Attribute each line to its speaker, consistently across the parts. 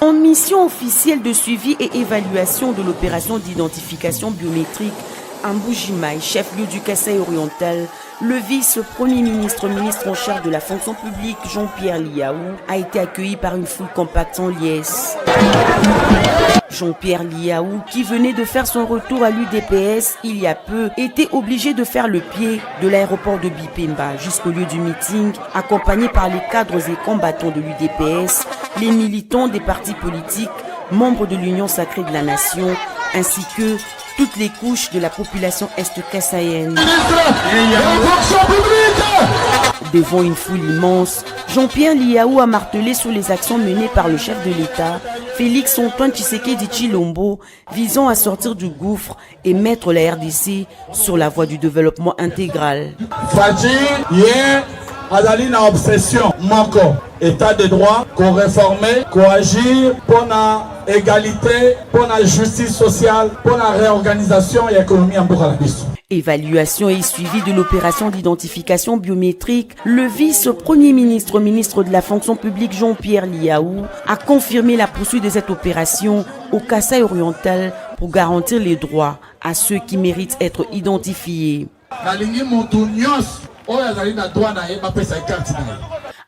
Speaker 1: En mission officielle de suivi et évaluation de l'opération d'identification biométrique à Mbuji-Mayi, chef-lieu du Kasaï oriental, le vice-premier ministre en charge de la fonction publique, Jean-Pierre Liaou, a été accueilli par une foule compacte en liesse. Jean-Pierre Liaou, qui venait de faire son retour à l'UDPS il y a peu, était obligé de faire le pied de l'aéroport de Bipemba jusqu'au lieu du meeting, accompagné par les cadres et combattants de l'UDPS, les militants des partis politiques, membres de l'Union sacrée de la nation, ainsi que toutes les couches de la population est-kassaïenne. Devant une foule immense, Jean-Pierre Liaou a martelé sur les actions menées par le chef de l'État, Félix Antoine Tshisekedi Tshilombo, visant à sortir du gouffre et mettre la RDC sur la voie du développement intégral.
Speaker 2: Azali na obsession moko état de droit qu'on réformer, qu'on agir pour la égalité, pour la justice sociale, pour la réorganisation et l'économie en Bourg-la-Bissau.
Speaker 1: Évaluation et suivi de l'opération d'identification biométrique, le vice-premier ministre de la fonction publique Jean-Pierre Liaou a confirmé la poursuite de cette opération au Kasaï oriental pour garantir les droits à ceux qui méritent d'être identifiés.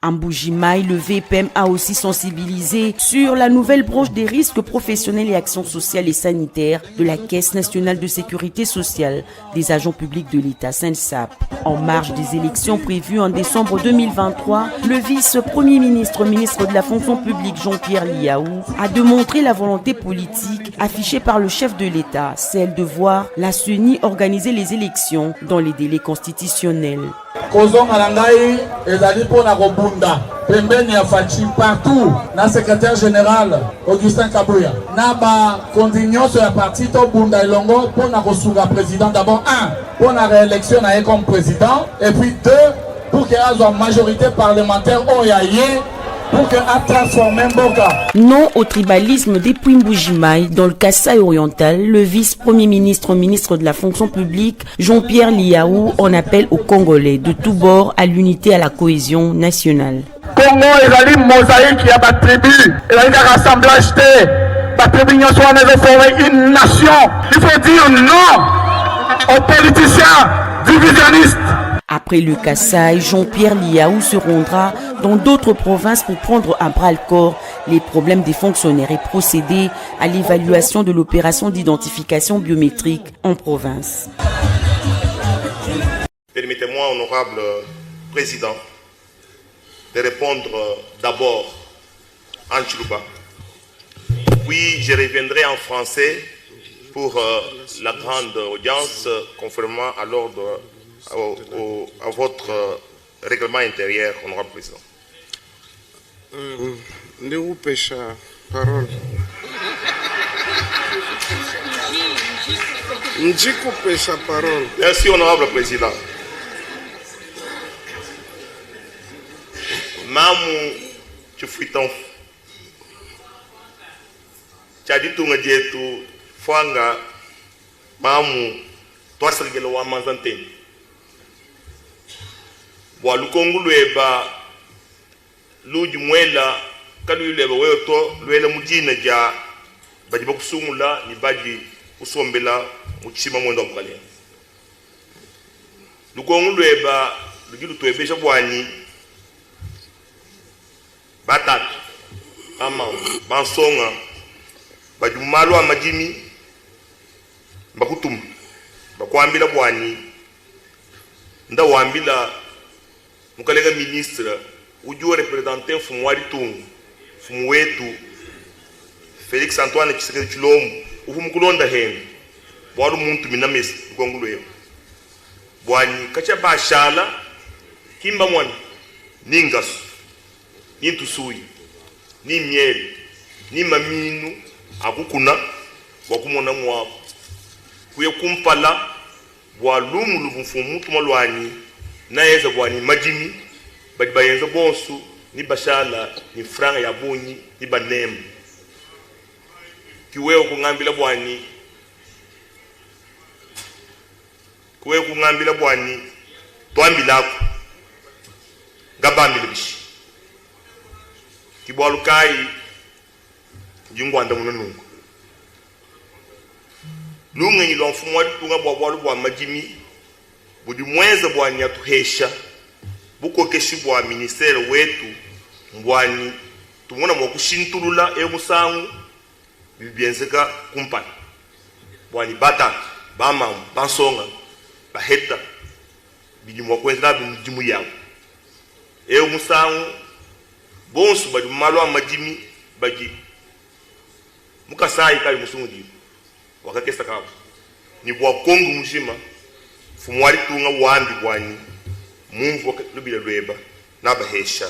Speaker 1: À Mbuji-Mayi, le VPM a aussi sensibilisé sur la nouvelle branche des risques professionnels et actions sociales et sanitaires de la Caisse nationale de sécurité sociale des agents publics de l'État, SNSAP. En marge des élections prévues en décembre 2023, le vice-premier ministre de la fonction publique Jean-Pierre Liaou a démontré la volonté politique affichée par le chef de l'État, celle de voir la CENI organiser les élections dans les délais constitutionnels.
Speaker 2: Partout, na secrétaire général Augustin Kabouya, na ba condition sur la partie to bunda ilongo pour na kosunga président d'abord pour la réélection na comme président et puis 2 pour qu'il y ait une majorité parlementaire pour que a transformé Mboka.
Speaker 1: Non au tribalisme depuis Mbuji-Mayi dans le Kasaï oriental, le vice-premier ministre de la fonction publique Jean-Pierre Liaou en appelle aux Congolais de tous bords à l'unité et à la cohésion nationale.
Speaker 2: Congo est une mosaïque, il y a des tribus, il y a un rassemblage, les tribus sont former une nation. Il faut dire non aux politiciens divisionnistes.
Speaker 1: Après le Kasaï, Jean-Pierre Liaou se rendra dans d'autres provinces pour prendre à bras-le-corps les problèmes des fonctionnaires et procéder à l'évaluation de l'opération d'identification biométrique en province.
Speaker 3: Permettez-moi, honorable président, de répondre d'abord en Tchilouba. Puis je reviendrai en français pour la grande audience, conformément à l'ordre, à votre règlement intérieur, honorable président.
Speaker 4: Ndeu pêcha parole. Ndjiku pêcha parole.
Speaker 3: Merci, honorable président. Mamu chufuiton. Chaditunga dietu fwanga mamu twasirgelo wa manzante. Wa lukongu lweba luji mwela kalu lweba weto lwela mujina ja baji bakusungula ni baji usombela muchima mwendo mukale. Lukongu lweba lujilu twebesha bwani batatu ama bansonga bajumalu amajimi bakutum bakwambila bwani nda wambila mukalega ministre ujuwa representant fumwari tungu fumwetu Félix Antoine Tshisekedi Tshilombo ufumukulonda henu bwalu muntu minamesi lukongulo bwani kacha bashala kimba mwana ningasu ni tusui ni mieli ni maminu akukuna wakumona mwapo kuye kumpala bwalumu luvumfumu tumalwani na yeza bwani majimi badi bayenza bonsu ni bashala ni franga ya bunyi ni banemu kiwe kungambila bwani twambilako ngabambile bishi kibwalukai jingwanda munungu lunga nyilo mfumo wali tunga bwa bwa majimi budi mweza bwa nyatuhesha buko keshi bwa ministere wetu mbwani tumona mwakushintulula musangu bibienzeka kumpani bwani batatu bama bansonga baheta bidi mwakwenda bimujimu yawo musangu bonsu badi malo amajimi baji mukasai kali musungu wakakesa kabo ni bwa kongo mujima fumwali tunga wambi bwani mumvu lubila lweba nabahesha